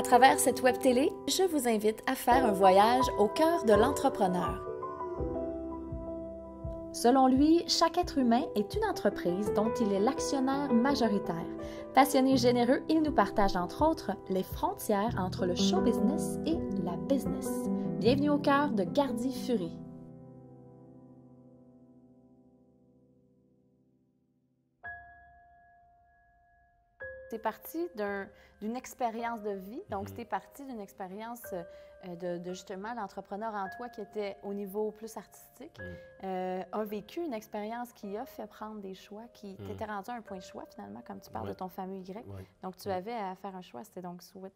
À travers cette web télé, je vous invite à faire un voyage au cœur de l'entrepreneur. Selon lui, chaque être humain est une entreprise dont il est l'actionnaire majoritaire. Passionné et généreux, il nous partage entre autres les frontières entre le show business et la business. Bienvenue au cœur de Gardy Fury. C'est parti d'une expérience de vie. Donc, c'était parti d'une expérience de justement l'entrepreneur en toi qui était au niveau plus artistique, a vécu une expérience qui a fait prendre des choix, qui t'était rendu à un point de choix finalement, comme tu parles de ton fameux Y. Donc, tu avais à faire un choix, c'était donc soit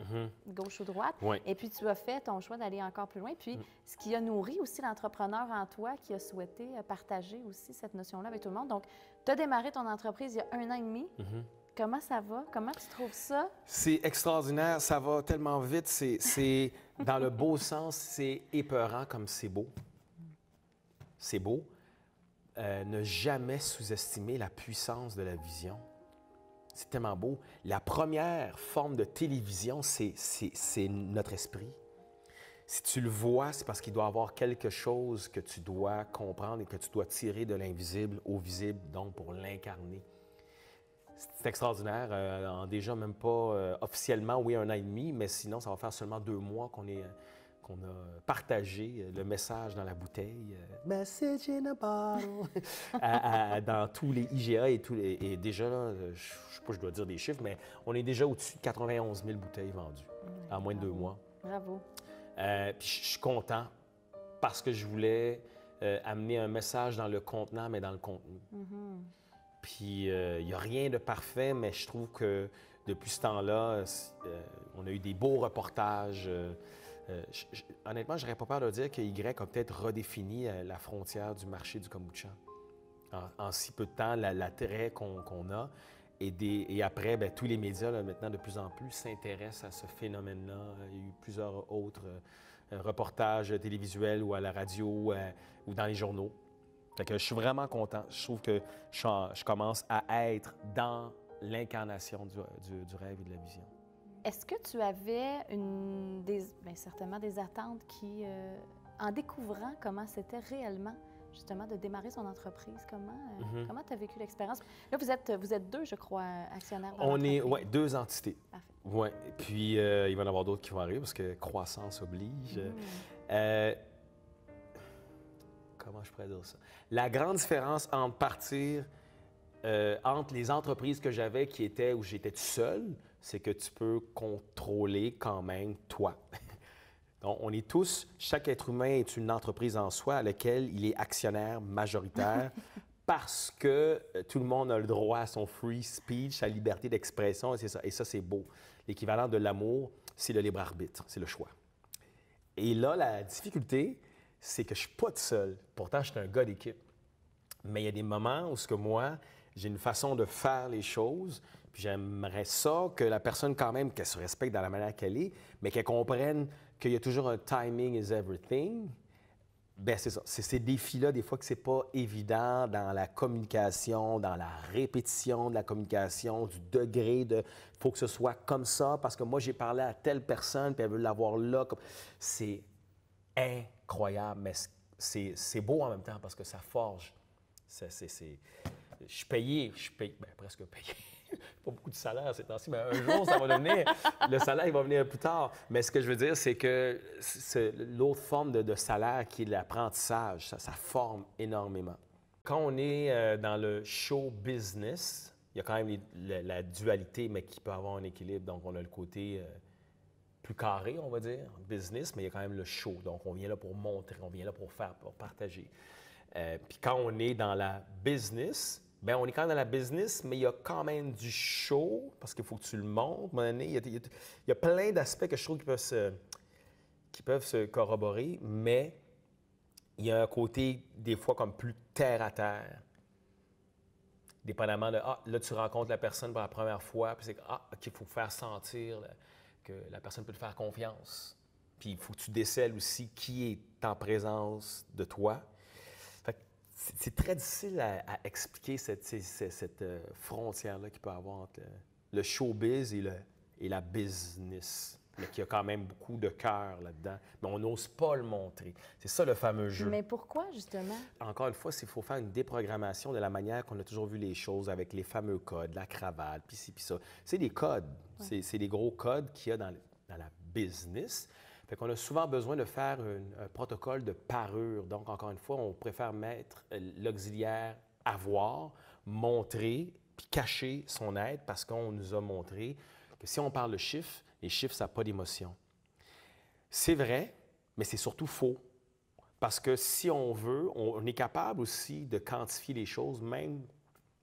gauche ou droite. Et puis, tu as fait ton choix d'aller encore plus loin. Puis, ce qui a nourri aussi l'entrepreneur en toi qui a souhaité partager aussi cette notion-là avec tout le monde. Donc, tu as démarré ton entreprise il y a 1 an et demi. Comment ça va? Comment tu trouves ça? C'est extraordinaire, ça va tellement vite. C'est dans le beau sens, c'est épeurant comme c'est beau. C'est beau. Ne jamais sous-estimer la puissance de la vision. C'est tellement beau. La première forme de télévision, c'est notre esprit. Si tu le vois, c'est parce qu'il doit y avoir quelque chose que tu dois comprendre et que tu dois tirer de l'invisible au visible, donc pour l'incarner. C'est extraordinaire. En déjà même pas officiellement, oui, 1 an et demi, mais sinon, ça va faire seulement 2 mois qu'on a partagé le message dans la bouteille, Message in a bottle, dans tous les IGA et déjà, là, je ne sais pas, je dois dire des chiffres, mais on est déjà au-dessus de 91 000 bouteilles vendues en moins de 2 mois. Bravo. Puis je suis content parce que je voulais amener un message dans le contenant, mais dans le contenu. Puis, il n'y a rien de parfait, mais je trouve que depuis ce temps-là, on a eu des beaux reportages. Honnêtement, je n'aurais pas peur de dire que Y a peut-être redéfini la frontière du marché du kombucha. En si peu de temps, l'attrait qu'on a. Et après, bien, tous les médias, là, maintenant, de plus en plus, s'intéressent à ce phénomène-là. Il y a eu plusieurs autres reportages télévisuels ou à la radio ou dans les journaux. Fait que je suis vraiment content. Je trouve que je commence à être dans l'incarnation du rêve et de la vision. Est-ce que tu avais certainement des attentes qui, en découvrant comment c'était réellement, justement, de démarrer son entreprise, comment tu as vécu l'expérience? Là, vous êtes 2, je crois, actionnaires dans l'entreprise. On est 2 entités. Parfait. Oui. Puis, il va y en avoir d'autres qui vont arriver parce que croissance oblige. Comment je pourrais dire ça? La grande différence entre partir, entre les entreprises que j'avais où j'étais tout seul, c'est que tu peux contrôler quand même toi. Donc, on est tous, chaque être humain est une entreprise en soi à laquelle il est actionnaire majoritaire parce que tout le monde a le droit à son free speech, sa liberté d'expression, et c'est ça. Et ça, c'est beau. L'équivalent de l'amour, c'est le libre arbitre, c'est le choix. Et là, la difficulté, c'est que je ne suis pas tout seul. Pourtant, je suis un gars d'équipe. Mais il y a des moments où moi, j'ai une façon de faire les choses, puis j'aimerais ça que la personne, quand même, qu'elle se respecte dans la manière qu'elle est, mais qu'elle comprenne qu'il y a toujours un timing is everything. Bien, c'est ça. C'est ces défis-là, des fois, que c'est pas évident dans la communication, dans la répétition de la communication, du degré de « faut que ce soit comme ça, parce que moi, j'ai parlé à telle personne, puis elle veut l'avoir là. » C'est incroyable, mais c'est beau en même temps parce que ça forge. Je suis payé, bien, presque payé. Pas beaucoup de salaire ces temps-ci, mais un jour, ça va venir. Le salaire, il va venir plus tard. Mais ce que je veux dire, c'est que l'autre forme de salaire qui est l'apprentissage, ça forme énormément. Quand on est dans le show business, il y a quand même la dualité, mais qui peut avoir un équilibre. Donc, on a le côté plus carré, on va dire, business, mais il y a quand même le show. Donc, on vient là pour montrer, on vient là pour faire, pour partager. Puis quand on est dans la business, bien, on est quand même dans la business, mais il y a quand même du show, parce qu'il faut que tu le montres. À un moment donné, il y a plein d'aspects que je trouve qui peuvent se corroborer, mais il y a un côté, des fois, comme plus terre-à-terre. Dépendamment de, là, tu rencontres la personne pour la première fois, puis c'est OK, il faut faire sentir que la personne peut te faire confiance. Puis il faut que tu décèles aussi qui est en présence de toi. C'est très difficile à expliquer cette frontière-là qu'il peut y avoir entre le showbiz et la business. mais qu'il y a quand même beaucoup de cœur là-dedans. Mais on n'ose pas le montrer. C'est ça le fameux jeu. Mais pourquoi, justement? Encore une fois, il faut faire une déprogrammation de la manière qu'on a toujours vu les choses avec les fameux codes, la cravate, puis ci, puis ça. C'est des codes. Ouais. C'est des gros codes qu'il y a dans la business. Fait qu'on a souvent besoin de faire un protocole de parure. Donc, encore une fois, on préfère mettre l'auxiliaire avoir, montrer, puis cacher son aide parce qu'on nous a montré que si on parle de chiffres, les chiffres, ça n'a pas d'émotion. C'est vrai, mais c'est surtout faux. Parce que si on veut, on est capable aussi de quantifier les choses, même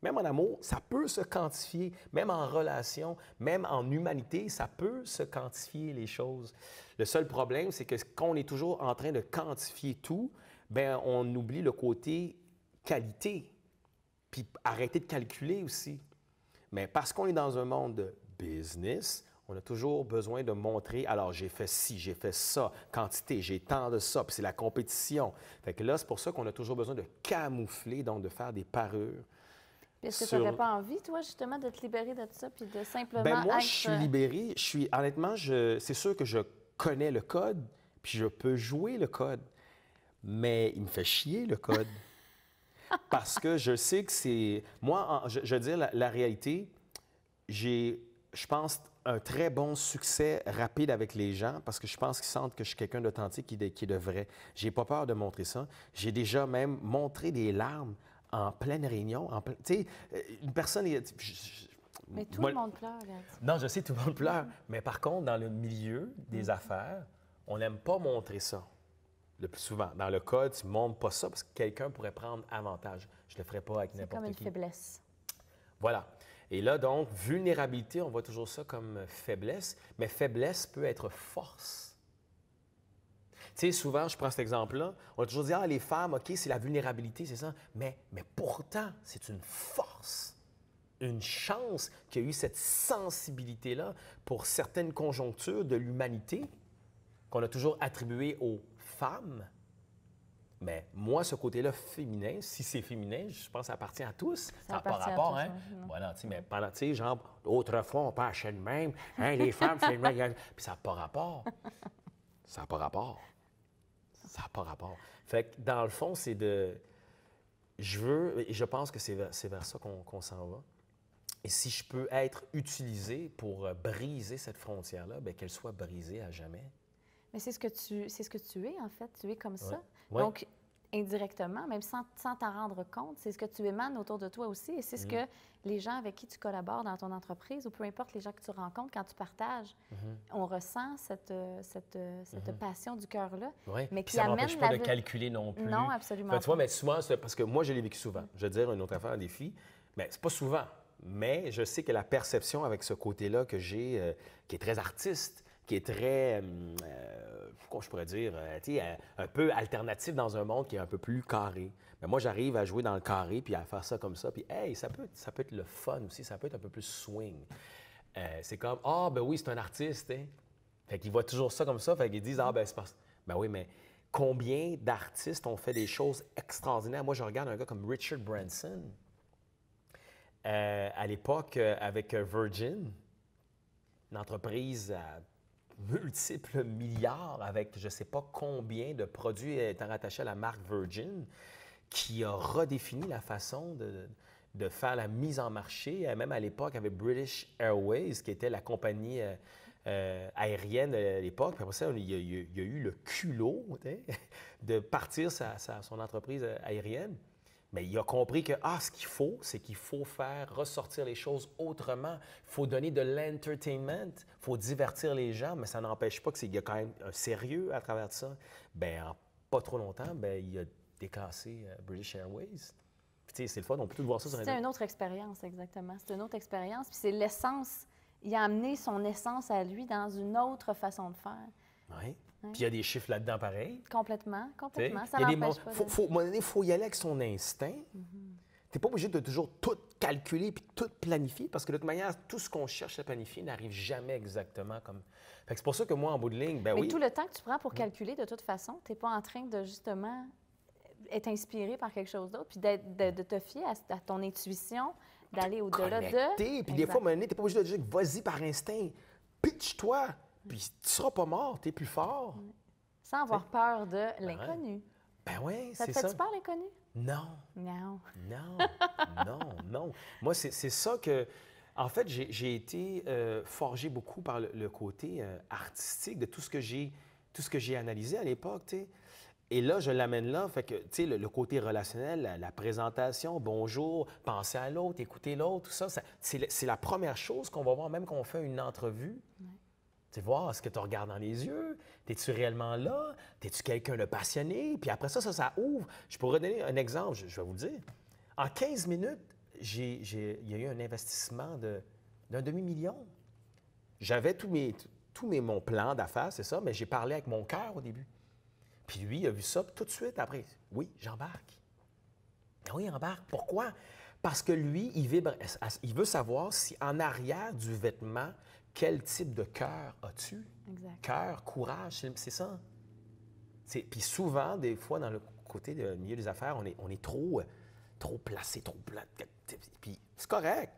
en amour, ça peut se quantifier, même en relation, même en humanité, ça peut se quantifier les choses. Le seul problème, c'est que quand on est toujours en train de quantifier tout, bien, on oublie le côté qualité, puis arrêter de calculer aussi. Mais parce qu'on est dans un monde de business, on a toujours besoin de montrer, alors j'ai fait ci, j'ai fait ça, quantité, j'ai tant de ça, puis c'est la compétition. Fait que là, c'est pour ça qu'on a toujours besoin de camoufler, donc de faire des parures. Est-ce que tu n'aurais pas envie, toi, justement, de te libérer de ça, puis de simplement Bien, moi, être... je suis libéré. Honnêtement, c'est sûr que je connais le code, puis je peux jouer le code, mais il me fait chier, le code. Parce que je sais que c'est... Moi, je veux dire, la réalité, je pense, un très bon succès rapide avec les gens parce que je pense qu'ils sentent que je suis quelqu'un d'authentique qui est de vrai. J'ai pas peur de montrer ça. J'ai déjà même montré des larmes en pleine réunion. Tu sais, une personne... Mais tout le monde pleure, là. Non, je sais, tout le monde pleure. Mais par contre, dans le milieu des affaires, on n'aime pas montrer ça. Le plus souvent. Dans le code, tu ne montres pas ça parce que quelqu'un pourrait prendre avantage. Je ne le ferai pas avec n'importe qui. C'est comme une faiblesse. Voilà. Et là, donc, vulnérabilité, on voit toujours ça comme faiblesse, mais faiblesse peut être force. Tu sais, souvent, je prends cet exemple-là, on a toujours dit, ah, les femmes, OK, c'est la vulnérabilité, c'est ça. Mais pourtant, c'est une force, une chance qu'il y a eu cette sensibilité-là pour certaines conjonctures de l'humanité qu'on a toujours attribuées aux femmes. Mais moi, ce côté-là féminin, si c'est féminin, je pense que ça appartient à tous. Ça n'a pas rapport, hein? Voilà, tu sais, mais pendant, tu sais, genre, autrefois, on parlait de même, hein, les femmes, c'est le même. Puis ça n'a pas rapport. Ça n'a pas rapport. Ça n'a pas rapport. Fait que, dans le fond, c'est de... Je veux, et je pense que c'est vers ça qu'on s'en va. Et si je peux être utilisé pour briser cette frontière-là, bien qu'elle soit brisée à jamais. Mais c'est ce que tu es, en fait. Tu es comme ça. Ouais. Donc, indirectement, même sans t'en rendre compte, c'est ce que tu émanes autour de toi aussi. Et c'est ce que les gens avec qui tu collabores dans ton entreprise, ou peu importe les gens que tu rencontres, quand tu partages, on ressent cette passion du cœur-là. Oui, mais puis ça ne m'empêche pas de calculer non plus. Non, absolument pas. Tu vois, mais souvent, parce que moi, je l'ai vécu souvent. Je veux dire, une autre affaire, un défi, mais c'est pas souvent. Mais je sais que la perception avec ce côté-là que j'ai, qui est très artiste, qui est très, comment je pourrais dire, un peu alternatif dans un monde qui est un peu plus carré. Mais moi, j'arrive à jouer dans le carré puis à faire ça comme ça. Puis, hey, ça peut être le fun aussi, ça peut être un peu plus swing. C'est comme, ah, ben oui, c'est un artiste, hein. Fait qu'ils voient toujours ça comme ça, fait qu'ils disent, ah, ben c'est parce... Ben oui, mais combien d'artistes ont fait des choses extraordinaires? Moi, je regarde un gars comme Richard Branson, à l'époque, avec Virgin, une entreprise à multiples milliards avec je ne sais pas combien de produits étant rattachés à la marque Virgin, qui a redéfini la façon de faire la mise en marché, même à l'époque avec British Airways, qui était la compagnie aérienne à l'époque. Puis après ça, il y a eu le culot de partir son entreprise aérienne. Mais il a compris que, ce qu'il faut, c'est qu'il faut faire ressortir les choses autrement. Il faut donner de l'entertainment, il faut divertir les gens, mais ça n'empêche pas qu'il y a quand même un sérieux à travers ça. Bien, en pas trop longtemps, bien, il a déclassé British Airways. Puis, tu sais, c'est le fun, on peut tout voir ça sur Internet. C'est une autre expérience, exactement. C'est une autre expérience, puis c'est l'essence. Il a amené son essence à lui dans une autre façon de faire. Oui. Puis il y a des chiffres là-dedans pareil. Complètement. T'sais, Ça n'empêche pas. Il faut y aller avec son instinct. Tu n'es pas obligé de toujours tout calculer puis tout planifier parce que de toute manière, tout ce qu'on cherche à planifier n'arrive jamais exactement comme... Fait que c'est pour ça que moi, en bout de ligne, ben oui... Mais tout le temps que tu prends pour calculer, de toute façon, tu n'es pas en train de justement être inspiré par quelque chose d'autre puis de te fier à ton intuition, d'aller au-delà de... Puis des fois, tu n'es pas obligé de dire « vas-y par instinct, pitch-toi ». Puis tu ne seras pas mort, tu es plus fort. Sans avoir peur de l'inconnu. Ben oui, Ça c'est te ça. fait-tu peur, l'inconnu? Non. Non. Non, non, non. Moi, c'est ça que... En fait, j'ai été forgé beaucoup par le côté artistique de tout ce que j'ai analysé à l'époque, tu sais. Et là, je l'amène là, fait que, tu sais, le côté relationnel, la présentation, bonjour, penser à l'autre, écouter l'autre, tout ça, c'est la première chose qu'on va voir, même quand on fait une entrevue. Ouais. Tu sais, voir, est-ce que tu regardes dans les yeux? Es-tu réellement là? Es-tu quelqu'un de passionné? Puis après ça ouvre. Je pourrais donner un exemple, je vais vous le dire. En 15 minutes, il y a eu un investissement d'un demi-million. J'avais mon plan d'affaires, c'est ça, mais j'ai parlé avec mon cœur au début. Puis lui, il a vu ça tout de suite après. Oui, j'embarque. Oui, embarque. Pourquoi? Parce que lui, il veut savoir si en arrière du vêtement, quel type de cœur as-tu? Exact. Cœur, courage, c'est ça. Puis souvent, des fois, dans le côté du milieu des affaires, on est trop placé, trop plat. Puis c'est correct.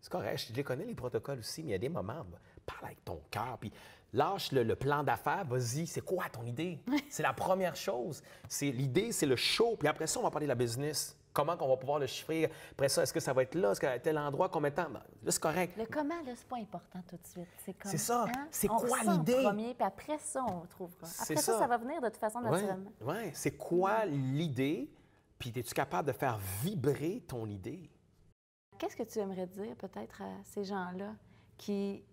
C'est correct. Je les connais, les protocoles aussi, mais il y a des moments, parle avec ton cœur, puis lâche le plan d'affaires, vas-y, c'est quoi ton idée? C'est la première chose. L'idée, c'est le show, puis après ça, on va parler de la business. Comment on va pouvoir le chiffrer? Après ça, est-ce que ça va être là? Est-ce qu'à tel endroit? Combien de temps? Ben, là, c'est correct. Le comment, là, c'est pas important tout de suite. C'est ça. Hein? C'est on quoi ressent l'idée? en premier, puis après ça, on trouvera. Après C'est ça va venir de toute façon naturellement. Oui, c'est quoi l'idée? Puis es-tu capable de faire vibrer ton idée? Qu'est-ce que tu aimerais dire peut-être à ces gens-là qui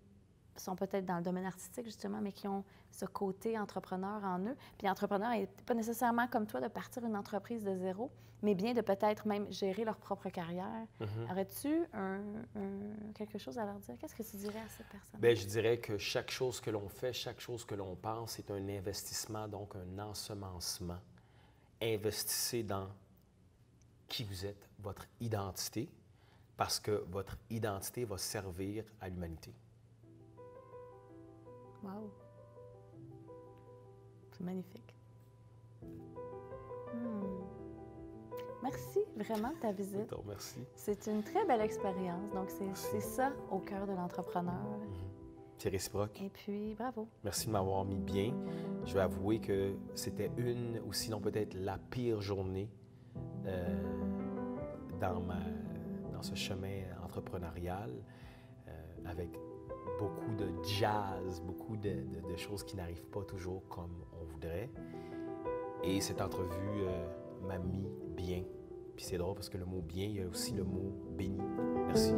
sont peut-être dans le domaine artistique, justement, mais qui ont ce côté entrepreneur en eux? Puis entrepreneur n'est pas nécessairement comme toi de partir une entreprise de zéro, mais bien de peut-être même gérer leur propre carrière. Aurais-tu quelque chose à leur dire? Qu'est-ce que tu dirais à cette personne? Bien, je dirais que chaque chose que l'on fait, chaque chose que l'on pense, c'est un investissement, donc un ensemencement. Investissez dans qui vous êtes, votre identité, parce que votre identité va servir à l'humanité. Wow! C'est magnifique. Merci vraiment de ta visite. Merci. C'est une très belle expérience. Donc, c'est ça au cœur de l'entrepreneur. C'est réciproque. Et puis, bravo. Merci de m'avoir mis bien. Je vais avouer que c'était une, ou sinon peut-être la pire journée dans ce chemin entrepreneurial, avec beaucoup de jazz, beaucoup de choses qui n'arrivent pas toujours comme on voudrait. Et cette entrevue m'a mis bien. Puis c'est drôle parce que le mot bien, il y a aussi le mot béni. Merci.